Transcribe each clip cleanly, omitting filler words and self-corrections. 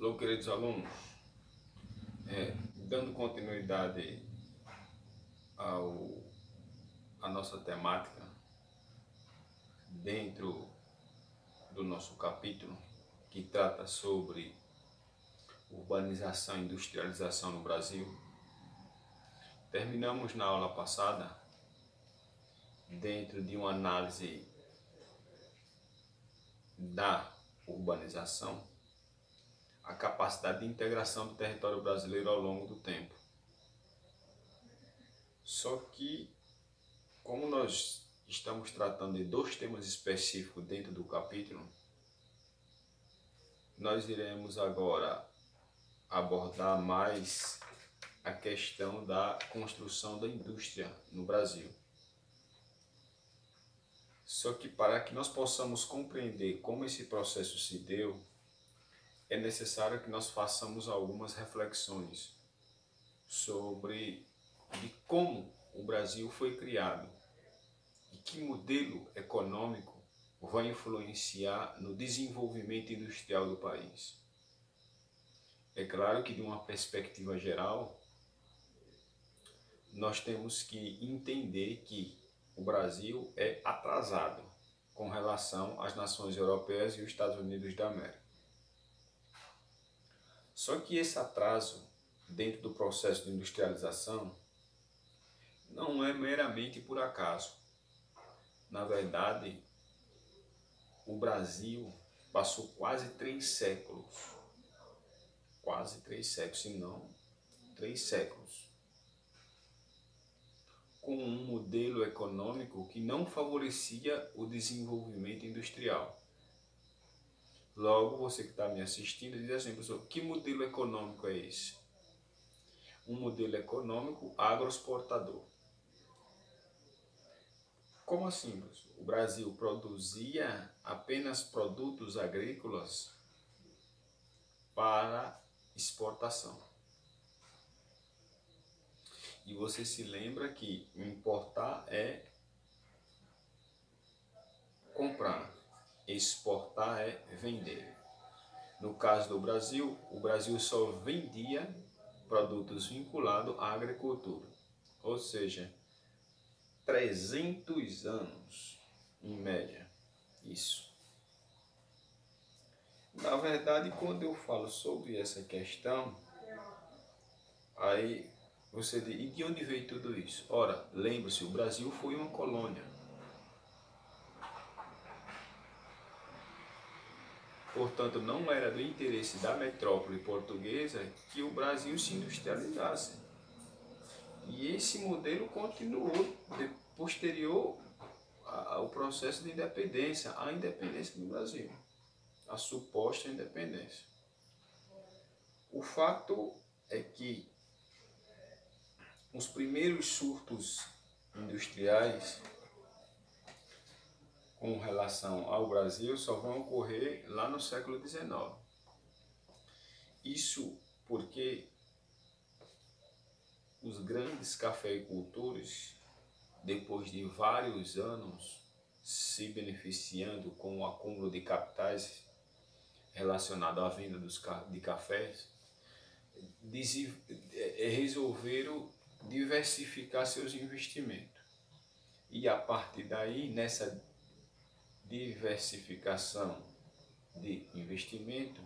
Olá, queridos alunos, dando continuidade ao, à nossa temática dentro do nosso capítulo que trata sobre urbanização e industrialização no Brasil. Terminamos na aula passada dentro de uma análise da urbanização, a capacidade de integração do território brasileiro ao longo do tempo. Só que, como nós estamos tratando de dois temas específicos dentro do capítulo, nós iremos agora abordar mais a questão da construção da indústria no Brasil. Só que para que nós possamos compreender como esse processo se deu, é necessário que nós façamos algumas reflexões sobre de como o Brasil foi criado e que modelo econômico vai influenciar no desenvolvimento industrial do país. É claro que de uma perspectiva geral, nós temos que entender que o Brasil é atrasado com relação às nações europeias e os Estados Unidos da América. Só que esse atraso dentro do processo de industrialização não é meramente por acaso. Na verdade, o Brasil passou quase 3 séculos, se não 3 séculos, com um modelo econômico que não favorecia o desenvolvimento industrial. Logo, você que está me assistindo diz assim: professor, que modelo econômico é esse? Um modelo econômico agroexportador. Como assim, professor? O Brasil produzia apenas produtos agrícolas para exportação. E você se lembra que importar é comprar, exportar é vender. No caso do Brasil, o Brasil só vendia produtos vinculados à agricultura, ou seja, 300 anos em média, isso. Na verdade, quando eu falo sobre essa questão, aí você diz: e de onde veio tudo isso? Ora, lembre-se, o Brasil foi uma colônia. Portanto, não era do interesse da metrópole portuguesa que o Brasil se industrializasse. E esse modelo continuou posterior ao processo de independência, à independência do Brasil, a suposta independência. O fato é que os primeiros surtos industriais com relação ao Brasil só vão ocorrer lá no século XIX. Isso porque os grandes cafeicultores, depois de vários anos se beneficiando com o acúmulo de capitais relacionado à venda de cafés, resolveram diversificar seus investimentos. E a partir daí, nessa diversificação de investimento,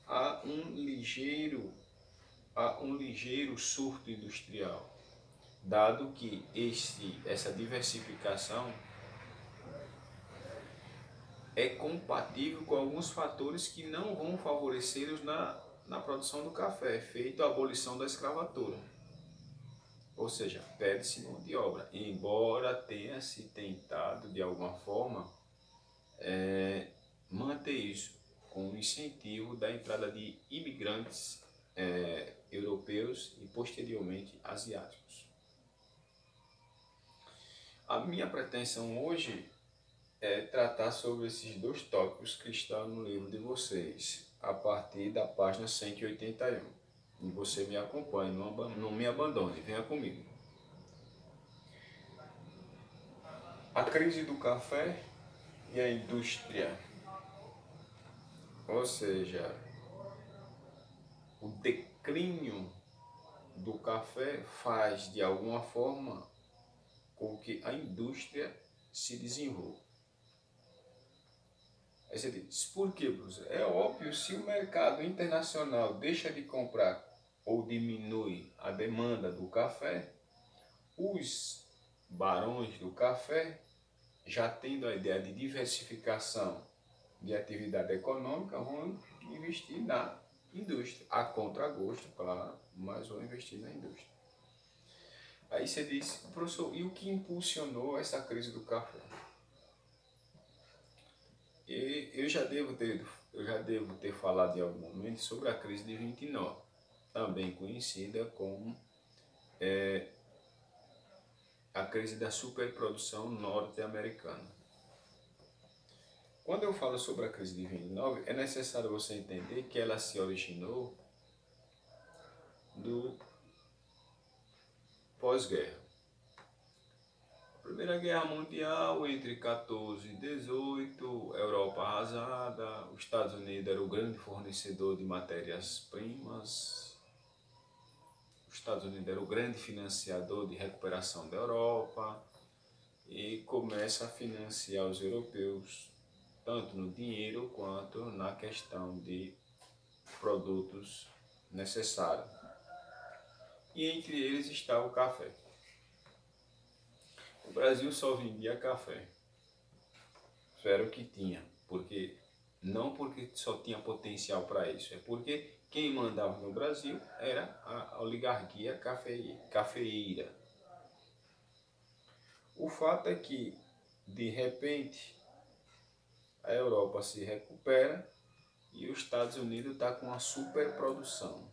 há um ligeiro surto industrial, dado que essa diversificação é compatível com alguns fatores que não vão favorecê-los na produção do café, feito a abolição da escravatura. Ou seja, perde-se mão de obra, embora tenha se tentado de alguma forma manter isso com o incentivo da entrada de imigrantes europeus e posteriormente asiáticos. A minha pretensão hoje é tratar sobre esses dois tópicos que estão no livro de vocês, a partir da página 181. E você me acompanhe, não me abandone, venha comigo. A crise do café e a indústria, ou seja, o declínio do café faz de alguma forma com que a indústria se desenvolva. Aí você diz, por quê, professor? É óbvio, se o mercado internacional deixa de comprar ou diminui a demanda do café, os barões do café, já tendo a ideia de diversificação de atividade econômica, vão investir na indústria. A contragosto, claro, mas vão investir na indústria. Aí você diz, professor, e o que impulsionou essa crise do café? E eu já devo ter falado em algum momento sobre a crise de 29, também conhecida como a crise da superprodução norte-americana. Quando eu falo sobre a crise de 29, é necessário você entender que ela se originou do pós-guerra. Primeira Guerra Mundial, entre 14 e 18, Europa arrasada, os Estados Unidos era o grande fornecedor de matérias-primas, os Estados Unidos era o grande financiador de recuperação da Europa e começa a financiar os europeus, tanto no dinheiro quanto na questão de produtos necessários. E entre eles está o café. O Brasil só vendia café. Isso era o que tinha, porque não porque só tinha potencial para isso, é porque quem mandava no Brasil era a oligarquia cafeeira. O fato é que, de repente, a Europa se recupera e os Estados Unidos está com uma superprodução.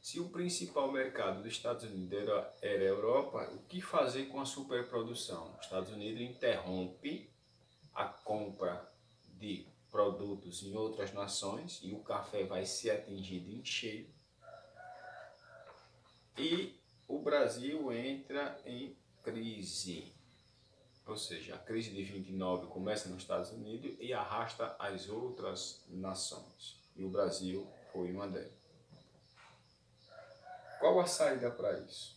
Se o principal mercado dos Estados Unidos era a Europa, o que fazer com a superprodução? Os Estados Unidos interrompe a compra de produtos em outras nações e o café vai ser atingido em cheio. E o Brasil entra em crise. Ou seja, a crise de 29 começa nos Estados Unidos e arrasta as outras nações. E o Brasil foi uma delas. Qual a saída para isso?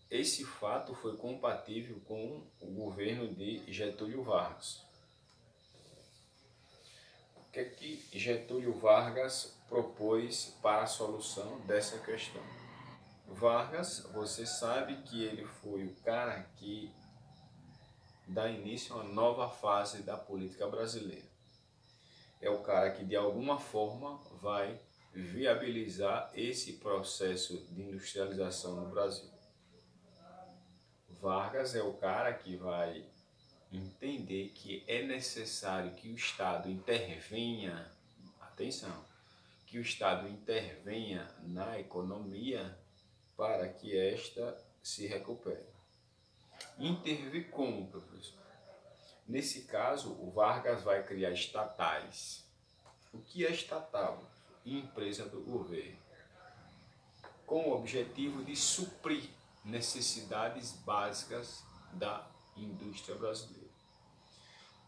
Esse fato foi compatível com o governo de Getúlio Vargas. O que é que Getúlio Vargas propôs para a solução dessa questão? Vargas, você sabe que ele foi o cara que dá início a uma nova fase da política brasileira. É o cara que de alguma forma vai viabilizar esse processo de industrialização no Brasil. Vargas é o cara que vai entender que é necessário que o Estado intervenha, atenção, que o Estado intervenha na economia para que esta se recupere. Intervir como, professor? Nesse caso, o Vargas vai criar estatais. O que é estatal? Empresa do governo, com o objetivo de suprir necessidades básicas da indústria brasileira.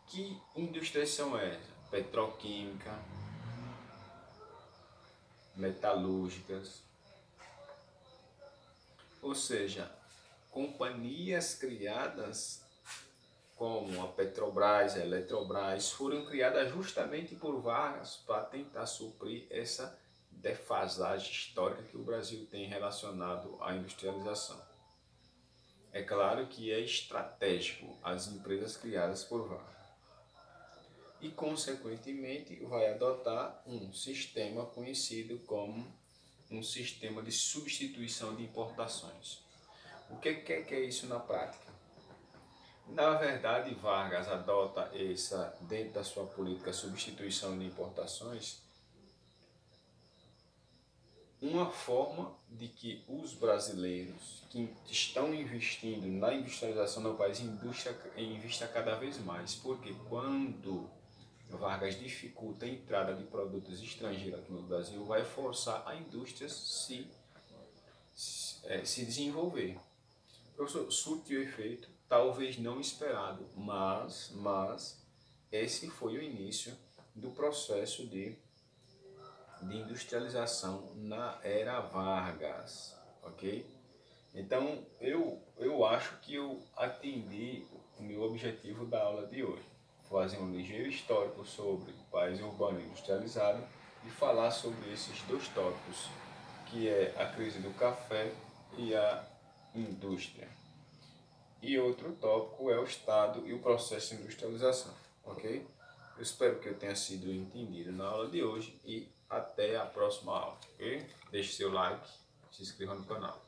Que indústrias são essas? Petroquímica, metalúrgicas, ou seja, companhias criadas como a Petrobras, a Eletrobras, foram criadas justamente por Vargas para tentar suprir essa defasagem histórica que o Brasil tem relacionado à industrialização. É claro que é estratégico as empresas criadas por Vargas. E, consequentemente, vai adotar um sistema conhecido como um sistema de substituição de importações. O que é isso na prática? Na verdade, Vargas adota essa, dentro da sua política substituição de importações, uma forma de que os brasileiros que estão investindo na industrialização do país invista cada vez mais. Porque quando Vargas dificulta a entrada de produtos estrangeiros aqui no Brasil, vai forçar a indústria se desenvolver. Professor, surtiu efeito, talvez não esperado, mas esse foi o início do processo de industrialização na era Vargas, ok? Então, eu acho que eu atendi o meu objetivo da aula de hoje. Fazer um ligeiro histórico sobre o país urbano industrializado e falar sobre esses dois tópicos, que é a crise do café e a indústria. E outro tópico é o Estado e o processo de industrialização, ok? Eu espero que eu tenha sido entendido na aula de hoje e até a próxima aula, ok? Deixe seu like, se inscreva no canal.